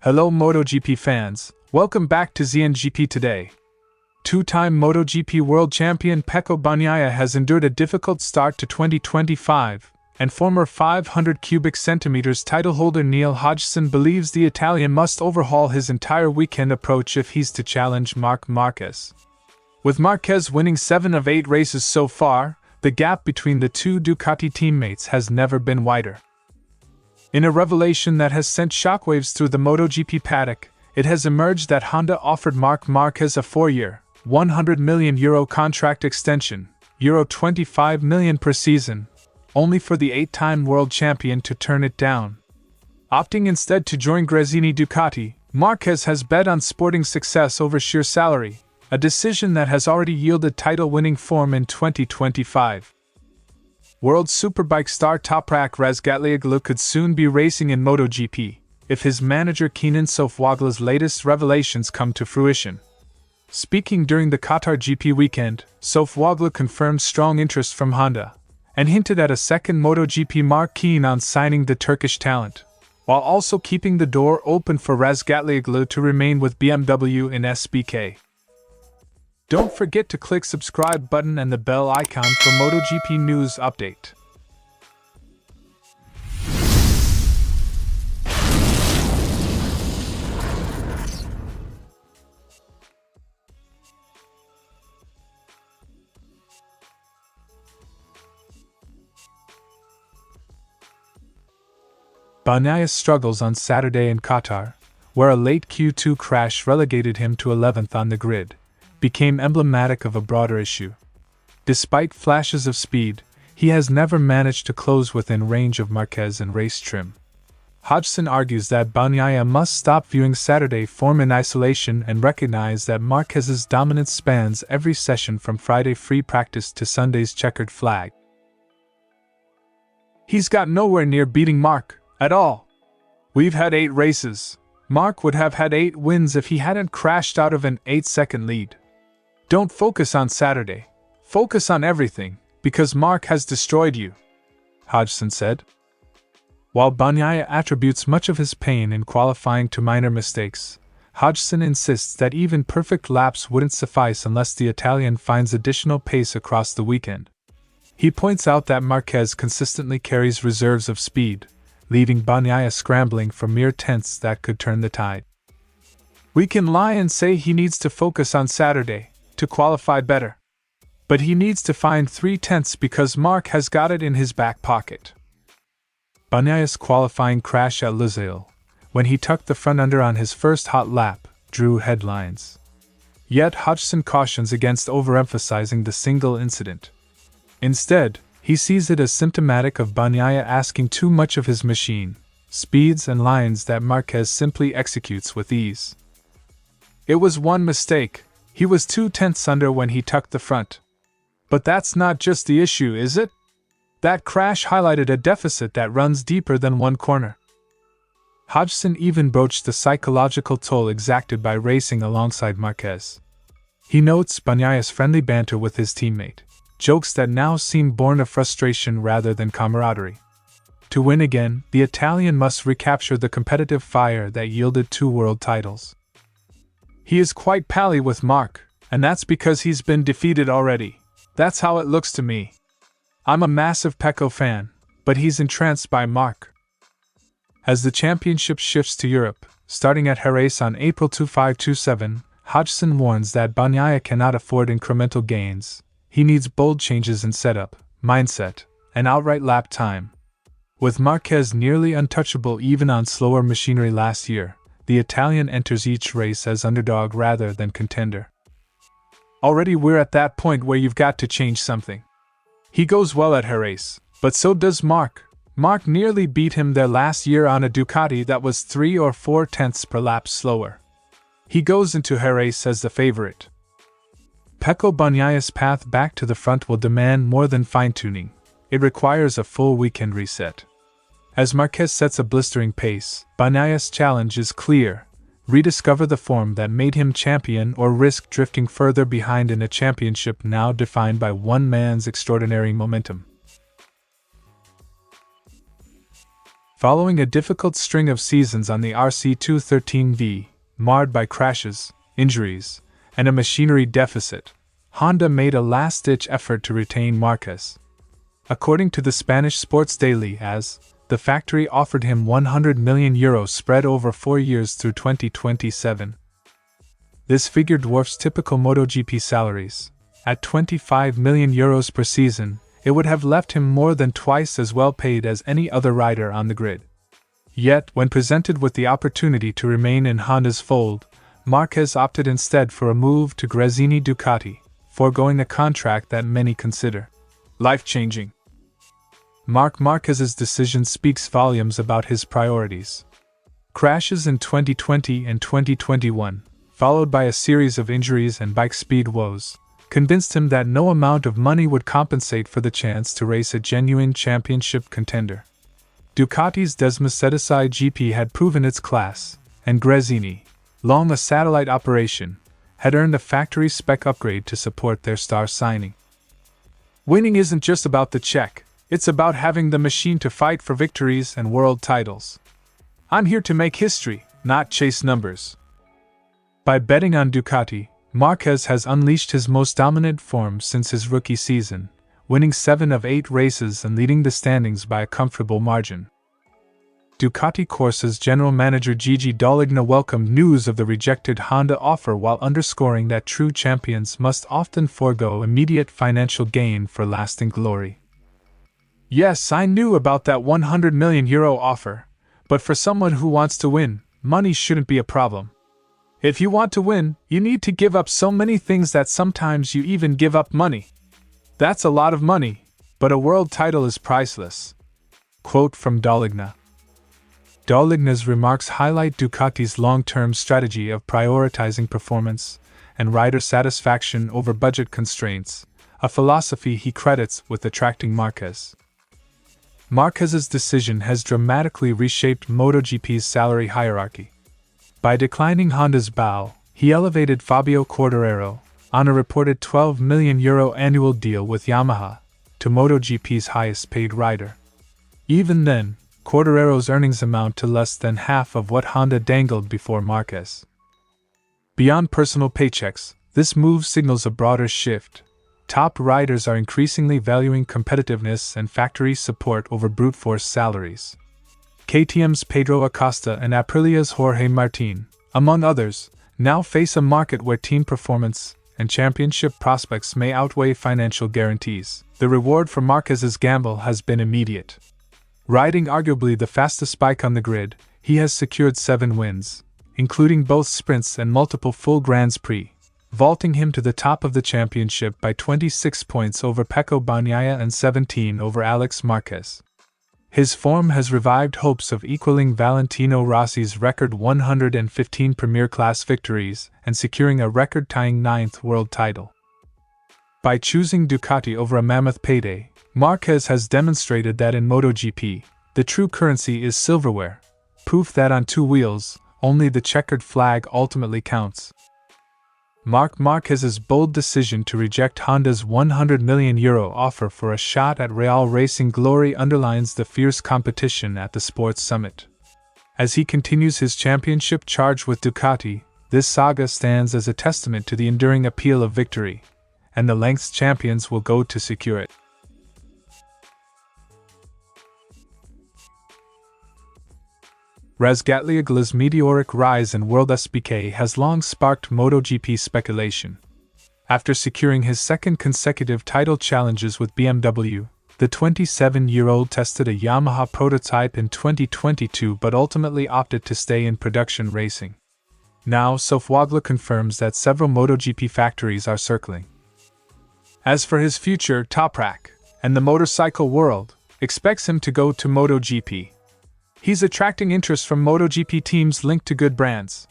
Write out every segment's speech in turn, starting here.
Hello MotoGP fans, welcome back to ZNGP Today. Two-time MotoGP world champion Pecco Bagnaia has endured a difficult start to 2025, and former 500 cubic centimeters title holder Neil Hodgson believes the Italian must overhaul his entire weekend approach if he's to challenge Marc Márquez. With Marquez winning 7 of 8 races so far, the gap between the two Ducati teammates has never been wider. In a revelation that has sent shockwaves through the MotoGP paddock, it has emerged that Honda offered Marc Márquez a 4-year, €100 million contract extension, €25 million per season, only for the 8-time world champion to turn it down. Opting instead to join Gresini Ducati, Marquez has bet on sporting success over sheer salary, a decision that has already yielded title-winning form in 2025. World Superbike star Toprak Razgatlioglu could soon be racing in MotoGP, if his manager Kenan Sofuoglu's latest revelations come to fruition. Speaking during the Qatar GP weekend, Sofuoglu confirmed strong interest from Honda, and hinted at a second MotoGP marquee on signing the Turkish talent, while also keeping the door open for Razgatlioglu to remain with BMW in SBK. Don't forget to click subscribe button and the bell icon for MotoGP news update. Bagnaia's struggles on Saturday in Qatar, where a late Q2 crash relegated him to 11th on the grid, became emblematic of a broader issue. Despite flashes of speed, he has never managed to close within range of Marquez in race trim. Hodgson argues that Bagnaia must stop viewing Saturday form in isolation and recognize that Marquez's dominance spans every session from Friday free practice to Sunday's checkered flag. He's got nowhere near beating Marc, at all. We've had 8 races. Marc would have had 8 wins if he hadn't crashed out of an 8-second lead. Don't focus on Saturday. Focus on everything, because Marc has destroyed you, Hodgson said. While Bagnaia attributes much of his pain in qualifying to minor mistakes, Hodgson insists that even perfect laps wouldn't suffice unless the Italian finds additional pace across the weekend. He points out that Marquez consistently carries reserves of speed, leaving Bagnaia scrambling for mere tenths that could turn the tide. We can lie and say he needs to focus on Saturday to qualify better, but he needs to find 3 tenths because Marc has got it in his back pocket. Bagnaia's qualifying crash at Losail, when he tucked the front under on his first hot lap, drew headlines. Yet Hodgson cautions against overemphasizing the single incident. Instead, he sees it as symptomatic of Bagnaia asking too much of his machine, speeds and lines that Marquez simply executes with ease. It was one mistake. He was 2 tenths under when he tucked the front. But that's not just the issue, is it? That crash highlighted a deficit that runs deeper than one corner. Hodgson even broached the psychological toll exacted by racing alongside Marquez. He notes Bagnaia's friendly banter with his teammate, jokes that now seem born of frustration rather than camaraderie. To win again, the Italian must recapture the competitive fire that yielded 2 world titles. He is quite pally with Marc, and that's because he's been defeated already. That's how it looks to me. I'm a massive Pecco fan, but he's entranced by Marc. As the championship shifts to Europe, starting at Jerez on April 25-27, Hodgson warns that Bagnaia cannot afford incremental gains. He needs bold changes in setup, mindset, and outright lap time. With Marquez nearly untouchable even on slower machinery last year, the Italian enters each race as underdog rather than contender. Already we're at that point where you've got to change something. He goes well at Jerez, but so does Marc. Marc nearly beat him there last year on a Ducati that was 3 or 4 tenths per lap slower. He goes into Jerez as the favorite. Pecco Bagnaia's path back to the front will demand more than fine-tuning. It requires a full weekend reset. As Marquez sets a blistering pace, Bagnaia's challenge is clear: rediscover the form that made him champion or risk drifting further behind in a championship now defined by one man's extraordinary momentum. Following a difficult string of seasons on the RC213V, marred by crashes, injuries, and a machinery deficit, Honda made a last-ditch effort to retain Marquez. According to the Spanish Sports Daily, the factory offered him €100 million spread over 4 years through 2027. This figure dwarfs typical MotoGP salaries. At €25 million per season, it would have left him more than twice as well paid as any other rider on the grid. Yet, when presented with the opportunity to remain in Honda's fold, Marquez opted instead for a move to Gresini Ducati, foregoing a contract that many consider life-changing. Marc Márquez's decision speaks volumes about his priorities. Crashes in 2020 and 2021, followed by a series of injuries and bike speed woes, convinced him that no amount of money would compensate for the chance to race a genuine championship contender. Ducati's Desmosedici GP had proven its class, and Gresini, long a satellite operation, had earned a factory spec upgrade to support their star signing. Winning isn't just about the check, it's about having the machine to fight for victories and world titles. I'm here to make history, not chase numbers. By betting on Ducati, Marquez has unleashed his most dominant form since his rookie season, winning 7 of 8 races and leading the standings by a comfortable margin. Ducati Corsa's general manager Gigi D'Allegna welcomed news of the rejected Honda offer while underscoring that true champions must often forego immediate financial gain for lasting glory. Yes, I knew about that €100 million offer, but for someone who wants to win, money shouldn't be a problem. If you want to win, you need to give up so many things that sometimes you even give up money. That's a lot of money, but a world title is priceless. Quote from D'Allegna. D'Allegna's remarks highlight Ducati's long-term strategy of prioritizing performance and rider satisfaction over budget constraints, a philosophy he credits with attracting Marquez. Marquez's decision has dramatically reshaped MotoGP's salary hierarchy. By declining Honda's bow, he elevated Fabio Quartararo, on a reported €12 million annual deal with Yamaha, to MotoGP's highest-paid rider. Even then, Quartararo's earnings amount to less than half of what Honda dangled before Marquez. Beyond personal paychecks, this move signals a broader shift. Top riders are increasingly valuing competitiveness and factory support over brute force salaries. KTM's Pedro Acosta and Aprilia's Jorge Martin, among others, now face a market where team performance and championship prospects may outweigh financial guarantees. The reward for Marquez's gamble has been immediate. Riding arguably the fastest bike on the grid, he has secured 7 wins, including both sprints and multiple full Grands Prix, vaulting him to the top of the championship by 26 points over Pecco Bagnaia and 17 over Alex Marquez. His form has revived hopes of equaling Valentino Rossi's record 115 Premier Class victories and securing a record-tying 9th world title. By choosing Ducati over a mammoth payday, Marquez has demonstrated that in MotoGP, the true currency is silverware, proof that on 2 wheels, only the checkered flag ultimately counts. Marc Márquez's bold decision to reject Honda's €100 million offer for a shot at Real Racing glory underlines the fierce competition at the sports summit. As he continues his championship charge with Ducati, this saga stands as a testament to the enduring appeal of victory, and the lengths champions will go to secure it. Razgatlioglu's meteoric rise in World SBK has long sparked MotoGP speculation. After securing his 2nd consecutive title challenges with BMW, the 27-year-old tested a Yamaha prototype in 2022 but ultimately opted to stay in production racing. Now, Shockwaves confirms that several MotoGP factories are circling. As for his future, Toprak, and the motorcycle world, expects him to go to MotoGP. He's attracting interest from MotoGP teams linked to good brands.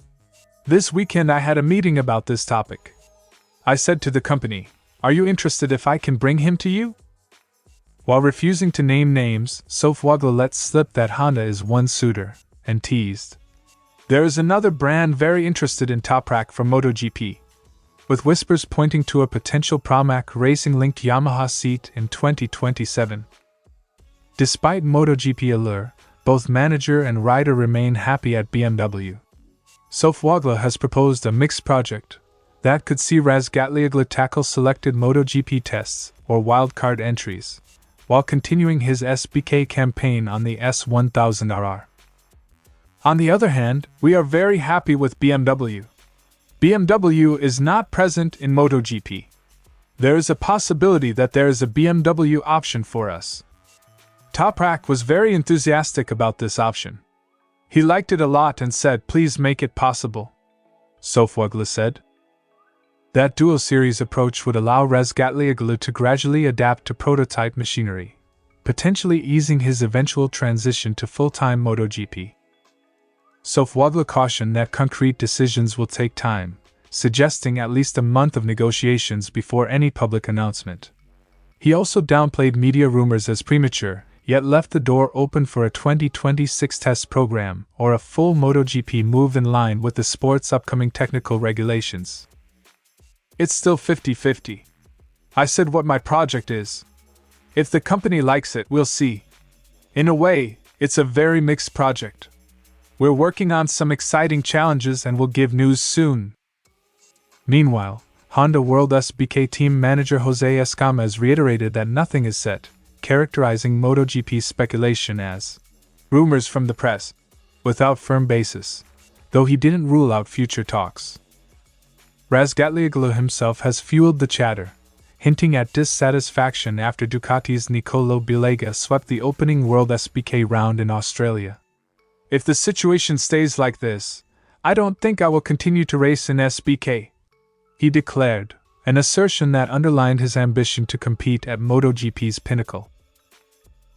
This weekend I had a meeting about this topic. I said to the company, "Are you interested if I can bring him to you?" While refusing to name names, Shockwaves let slip that Honda is one suitor, and teased, "There is another brand very interested in Toprak for MotoGP," with whispers pointing to a potential Pramac Racing-linked Yamaha seat in 2027. Despite MotoGP allure, Both manager and rider remain happy at BMW. Softwagle has proposed a mixed project that could see Razgatlioglu tackle selected MotoGP tests or wildcard entries, while continuing his SBK campaign on the S1000RR. On the other hand, we are very happy with BMW. BMW is not present in MotoGP. There is a possibility that there is a BMW option for us. Toprak was very enthusiastic about this option. He liked it a lot and said, "Please make it possible." Softwagle said. That dual series approach would allow Razgatlioglu to gradually adapt to prototype machinery, potentially easing his eventual transition to full-time MotoGP. Softwagle cautioned that concrete decisions will take time, suggesting at least a month of negotiations before any public announcement. He also downplayed media rumors as premature, yet left the door open for a 2026 test program or a full MotoGP move in line with the sport's upcoming technical regulations. It's still 50-50. I said what my project is. If the company likes it, we'll see. In a way, it's a very mixed project. We're working on some exciting challenges and will give news soon. Meanwhile, Honda World SBK team manager Jose Escamas reiterated that nothing is set, characterizing MotoGP speculation as rumors from the press, without firm basis, though he didn't rule out future talks. Razgatlioglu himself has fueled the chatter, hinting at dissatisfaction after Ducati's Nicolo Bilega swept the opening World SBK round in Australia. "If the situation stays like this, I don't think I will continue to race in SBK," he declared, an assertion that underlined his ambition to compete at MotoGP's pinnacle.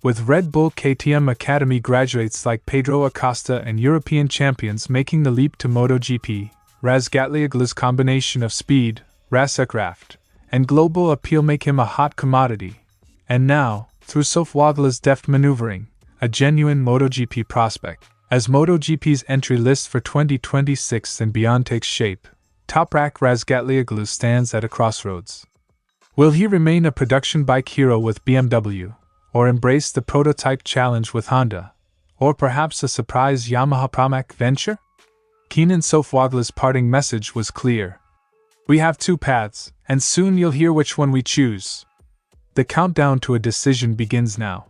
With Red Bull KTM Academy graduates like Pedro Acosta and European champions making the leap to MotoGP, Razgatlioglu's combination of speed, racercraft, and global appeal make him a hot commodity, and now, through Softwagle's deft maneuvering, a genuine MotoGP prospect. As MotoGP's entry list for 2026 and beyond takes shape, Toprak Razgatlioglu stands at a crossroads. Will he remain a production bike hero with BMW, or embrace the prototype challenge with Honda, or perhaps a surprise Yamaha Pramac venture? Kenan Softwagle's parting message was clear. "We have two paths, and soon you'll hear which one we choose." The countdown to a decision begins now.